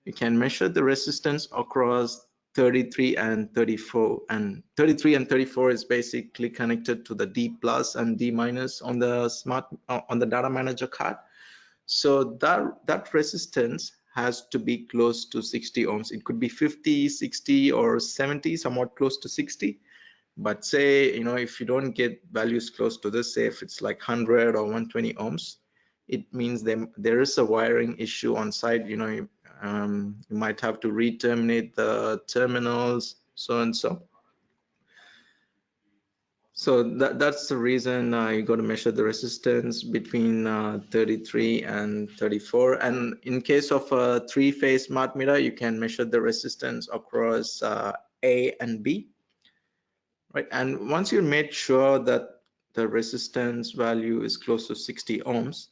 you can measure the resistance across 33 and 34, and 33 and 34 is basically connected to the D plus and D minus on the on the data manager card. So that resistance has to be close to 60 ohms. It could be 50, 60, or 70, somewhat close to 60. But say, if you don't get values close to this, say if it's like 100 or 120 ohms, it means there is a wiring issue on site. You might have to re-terminate the terminals, so and so. So that's the reason you got to measure the resistance between 33 and 34. And in case of a three-phase smart meter, you can measure the resistance across A and B. Right, and once you made sure that the resistance value is close to 60 ohms,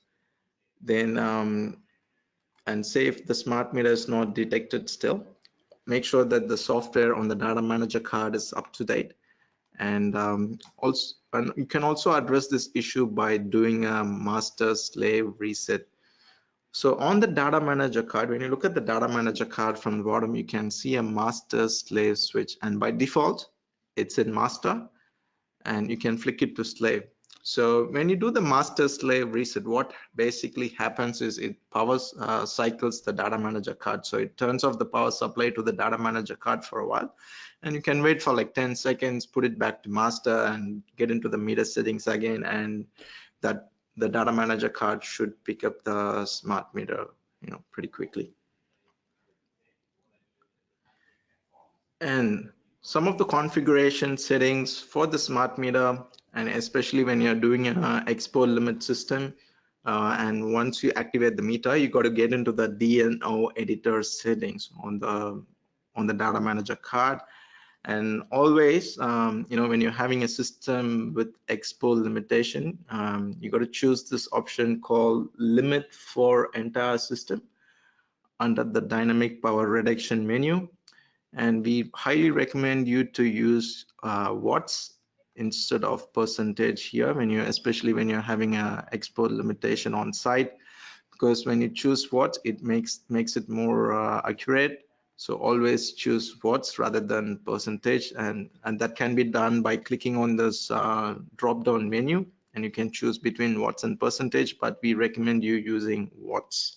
then and say if the smart meter is not detected still, make sure that the software on the data manager card is up to date. And you can also address this issue by doing a master slave reset. So on the data manager card, when you look at the data manager card from the bottom, you can see a master slave switch, and by default it's in master, and you can flick it to slave. So when you do the master slave reset, what basically happens is it cycles the data manager card. So it turns off the power supply to the data manager card for a while, and you can wait for like 10 seconds, put it back to master, and get into the meter settings again, and that the data manager card should pick up the smart meter pretty quickly. And some of the configuration settings for the smart meter, and especially when you're doing an export limit system, and once you activate the meter, you got to get into the DNO editor settings on the data manager card. And always, when you're having a system with export limitation, you got to choose this option called limit for entire system under the dynamic power reduction menu. And we highly recommend you to use watts instead of percentage here, especially when you're having a export limitation on site, because when you choose watts, it makes it more accurate. So always choose watts rather than percentage, and that can be done by clicking on this drop down menu, and you can choose between watts and percentage, but we recommend you using watts.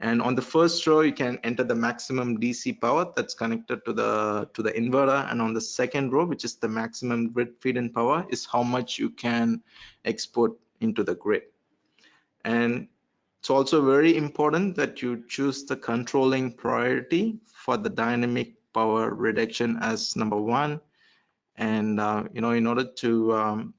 And on the first row, you can enter the maximum DC power that's connected to the inverter. And on the second row, which is the maximum grid feed-in power, is how much you can export into the grid. And it's also very important that you choose the controlling priority for the dynamic power reduction as number 1. And in order to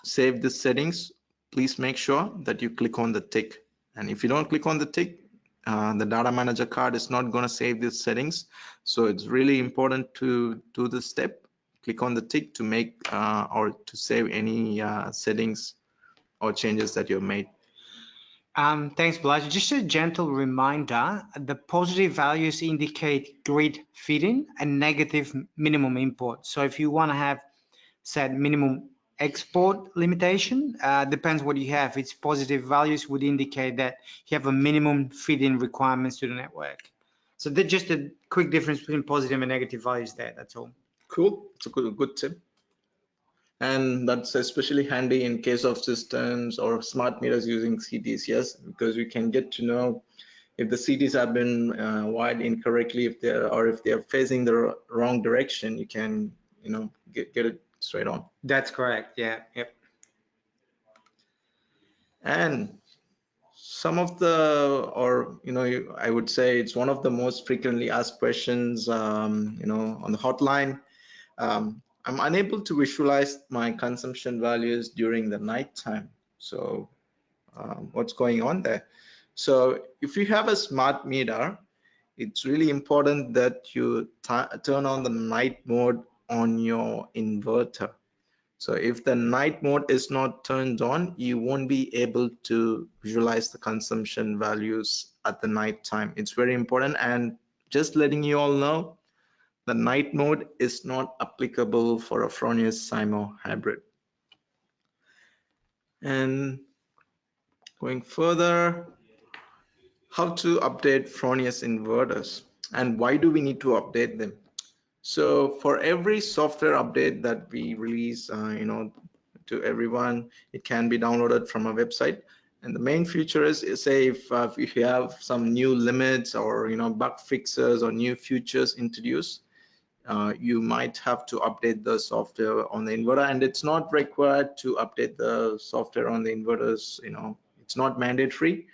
save the settings, please make sure that you click on the tick. And if you don't click on the tick, the data manager card is not going to save these settings. So it's really important to do this step. Click on the tick to make or to save any settings or changes that you've made. Thanks, Balaji. Just a gentle reminder, the positive values indicate grid feed-in and negative minimum import. So if you want to have set minimum export limitation, depends what you have. Its positive values would indicate that you have a minimum feed-in requirements to the network. So that's just a quick difference between positive and negative values there, that's all. Cool, it's a good tip. And that's especially handy in case of systems or smart meters using CTs, yes, because you can get to know if the CTs have been wired incorrectly, if they're facing the wrong direction. You can get it straight on. That's correct. Yeah. Yep. And some of the, I would say it's one of the most frequently asked questions, on the hotline. I'm unable to visualize my consumption values during the night time. So what's going on there? So if you have a smart meter, it's really important that you turn on the night mode on your inverter. So if the night mode is not turned on, you won't be able to visualize the consumption values at the night time. It's very important. And just letting you all know, the night mode is not applicable for a Fronius SYMO hybrid. And going further, how to update Fronius inverters and why do we need to update them? So for every software update that we release, to everyone, it can be downloaded from a website. And the main feature is say if you have some new limits or bug fixes or new features introduced, you might have to update the software on the inverter, and it's not required to update the software on the inverters. It's not mandatory,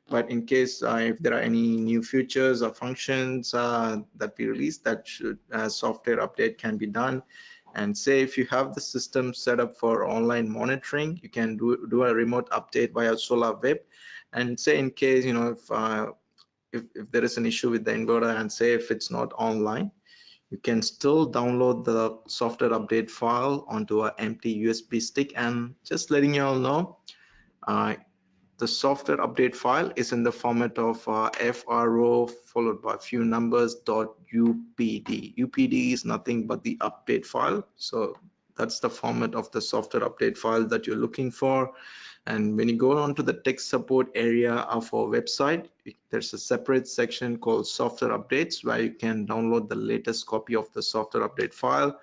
but in case if there are any new features or functions that we release, that software update can be done. And say if you have the system set up for online monitoring, you can do a remote update via SolarWeb. And say in case if there is an issue with the inverter, and say if it's not online, you can still download the software update file onto an empty USB stick. And just letting you all know, the software update file is in the format of FRO followed by a few numbers .upd. UPD is nothing but the update file. So that's the format of the software update file that you're looking for. And when you go on to the tech support area of our website, there's a separate section called software updates where you can download the latest copy of the software update file.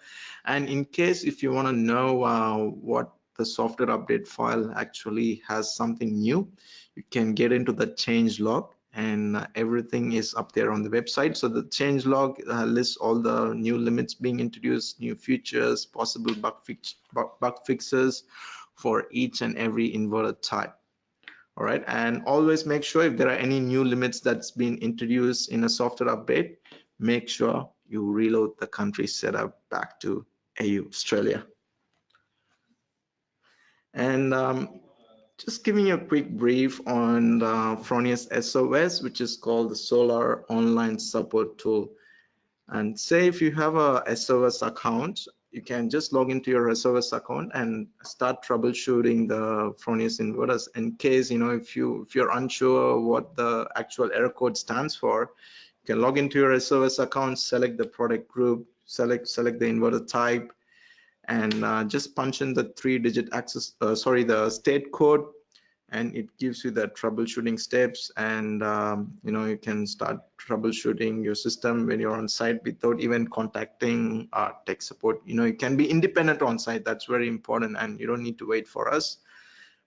And in case if you want to know what the software update file actually has something new, you can get into the change log, and everything is up there on the website. So the change log lists all the new limits being introduced, new features, possible bug fixes for each and every inverter type. All right, and always make sure if there are any new limits that's been introduced in a software update, make sure you reload the country setup back to AU, Australia. And just giving you a quick brief on the Fronius SOS, which is called the Solar Online Support Tool. And say if you have a SOS account, you can just log into your SOS account and start troubleshooting the Fronius inverters. In case if you're unsure what the actual error code stands for, you can log into your SOS account, select the product group, select the inverter type, and just punch in the 3-digit the state code, and it gives you the troubleshooting steps. And you can start troubleshooting your system when you're on site without even contacting tech support. You can be independent on site. That's very important, and you don't need to wait for us.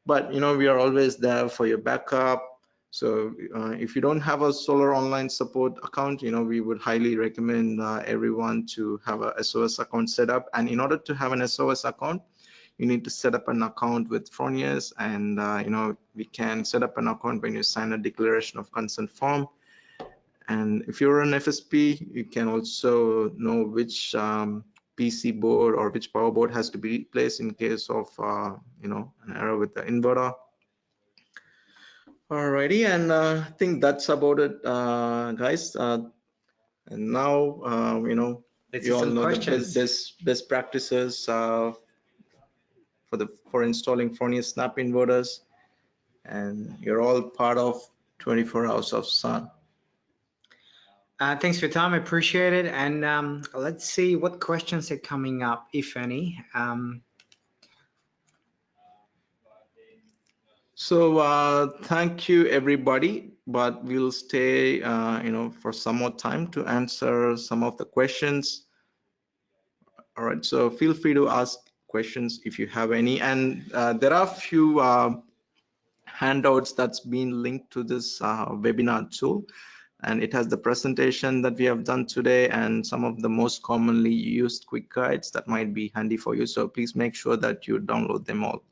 But we are always there for your backup. So if you don't have a solar online support account, we would highly recommend everyone to have a SOS account set up. And in order to have an SOS account, you need to set up an account with Fronius, and we can set up an account when you sign a declaration of consent form. And if you're an FSP, you can also know which PC board or which power board has to be replaced in case of an error with the inverter. Alrighty, and I think that's about it, guys. And now, Let's you see all some know questions. the best practices for installing Fronius Snap inverters, and you're all part of 24 hours of sun. Thanks for your time, I appreciate it. And let's see what questions are coming up, if any. So thank you, everybody, but we'll stay for some more time to answer some of the questions. All right, so feel free to ask questions if you have any, and there are a few handouts that's been linked to this webinar tool, and it has the presentation that we have done today and some of the most commonly used quick guides that might be handy for you. So please make sure that you download them all.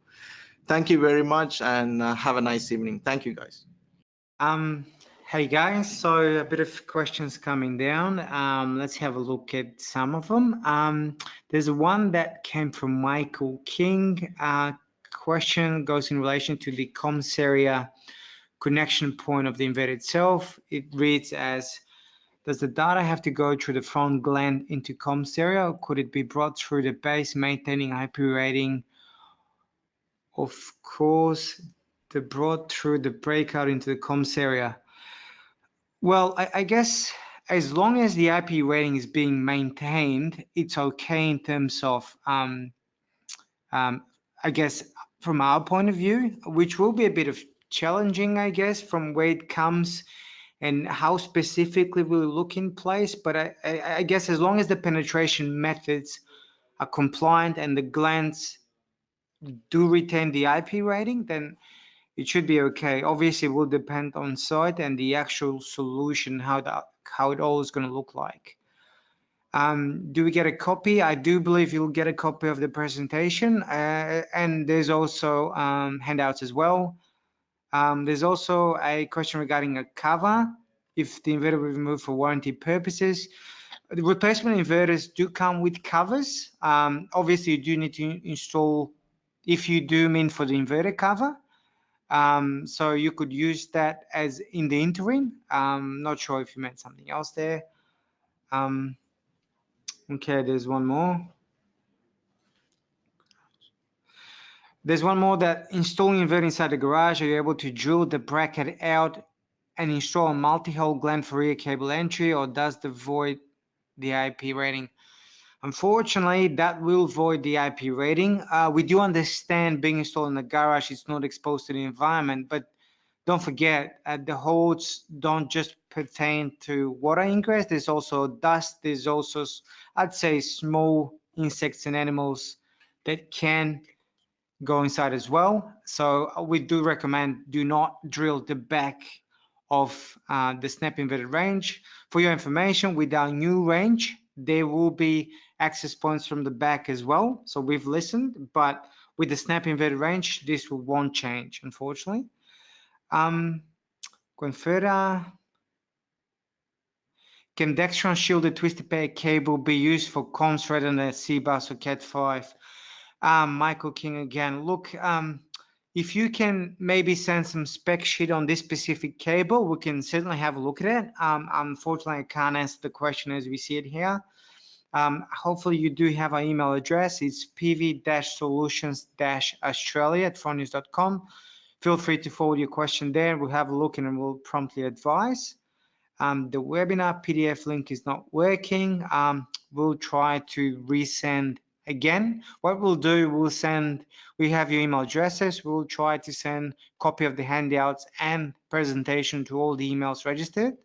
Thank you very much, and have a nice evening. Thank you, guys. Hey guys, so a bit of questions coming down. Let's have a look at some of them. There's one that came from Michael King. Question goes in relation to the comms area connection point of the inverter itself. It reads as, does the data have to go through the front gland into comms area, or could it be brought through the base maintaining IP rating? Of course, the brought through the breakout into the comms area. Well, I guess as long as the IP rating is being maintained, it's okay in terms of, I guess, from our point of view, which will be a bit of challenging, I guess, from where it comes and how specifically we'll look in place. But I guess as long as the penetration methods are compliant and the glands do retain the IP rating, then it should be okay. Obviously, it will depend on site and the actual solution, how it all is going to look like. Do we get a copy? I do believe you'll get a copy of the presentation, and there's also handouts as well. There's also a question regarding a cover, if the inverter will be removed for warranty purposes. The replacement inverters do come with covers. Obviously, you do need to install, if you do mean for the inverter cover. So you could use that as in the interim. Not sure if you meant something else there. Okay, there's one more. There's one more that installing inverter inside the garage, are you able to drill the bracket out and install a multi-hole gland for rear cable entry, or does the void the IP rating? Unfortunately, that will void the IP rating. We do understand being installed in the garage, it's not exposed to the environment, but don't forget, the holes don't just pertain to water ingress. There's also dust. There's also, I'd say, small insects and animals that can go inside as well. So we do recommend do not drill the back of the Snap Inverter range. For your information, with our new range, there will be access points from the back as well. So we've listened, but with the Snap Inverter range, this won't change, unfortunately. Going further, can Dextron shielded twisted pair cable be used for comms rather than a C-bus or Cat5? Michael King again. Look, if you can maybe send some spec sheet on this specific cable, we can certainly have a look at it. Unfortunately, I can't answer the question as we see it here. Hopefully you do have our email address. It's pv-solutions-australia@fronius.com. Feel free to forward your question there. We'll have a look and we'll promptly advise. The webinar PDF link is not working. We'll try to resend again. What we'll do, we have your email addresses. We'll try to send a copy of the handouts and presentation to all the emails registered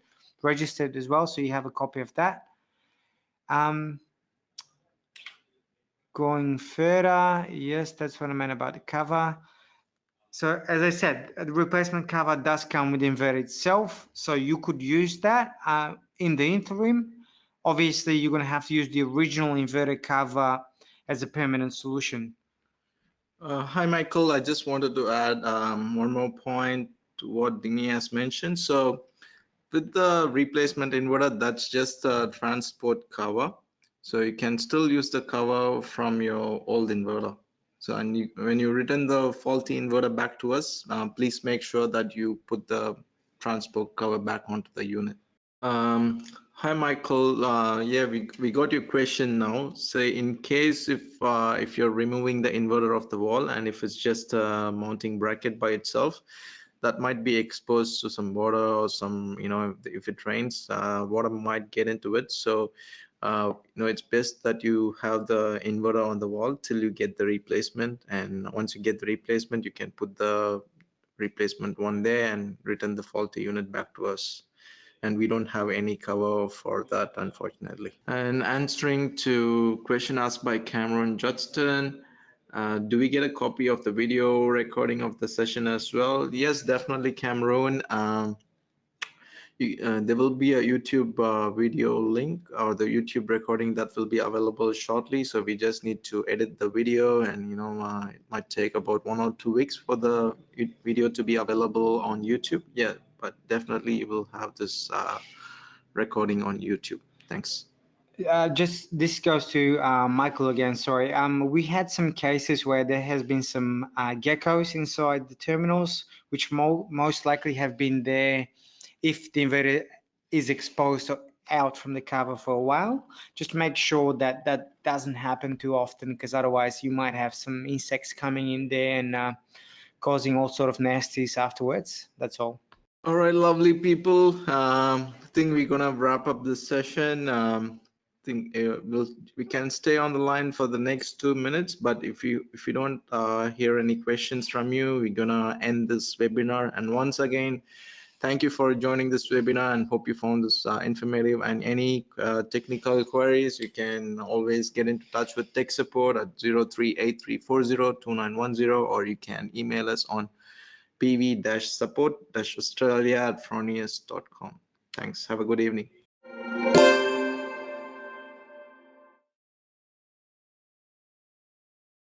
as well, so you have a copy of that. Going further, yes, that's what I meant about the cover. So as I said, the replacement cover does come with the inverter itself, so you could use that in the interim. Obviously, you're going to have to use the original inverter cover as a permanent solution. Hi, Michael. I just wanted to add one more point to what Dini has mentioned. So with the replacement inverter, that's just a transport cover. So you can still use the cover from your old inverter. So when you return the faulty inverter back to us, please make sure that you put the transport cover back onto the unit. Hi Michael, yeah, we got your question now. Say in case if you're removing the inverter off the wall and if it's just a mounting bracket by itself, that might be exposed to some water or some, if it rains, water might get into it. So, it's best that you have the inverter on the wall till you get the replacement. And once you get the replacement, you can put the replacement one there and return the faulty unit back to us. And we don't have any cover for that, unfortunately. And answering to question asked by Cameron Judson, do we get a copy of the video recording of the session as well? Yes, definitely, Cameron. There will be a YouTube video link or the YouTube recording that will be available shortly. So we just need to edit the video, and it might take about 1 or 2 weeks for the video to be available on YouTube. Yeah, but definitely you will have this recording on YouTube. Thanks. Just this goes to Michael again. Sorry. We had some cases where there has been some geckos inside the terminals, which most likely have been there if the inverter is exposed out from the cover for a while. Just make sure that that doesn't happen too often, because otherwise you might have some insects coming in there and causing all sort of nasties afterwards. That's all. All right, lovely people. I think we're gonna wrap up this session. Think we can stay on the line for the next 2 minutes, but if you don't hear any questions from you, we're gonna end this webinar. And once again, thank you for joining this webinar and hope you found this informative. And any technical queries, you can always get into touch with tech support at 0383402910, or you can email us on pv-support-australia@fronius.com. Thanks. Have a good evening.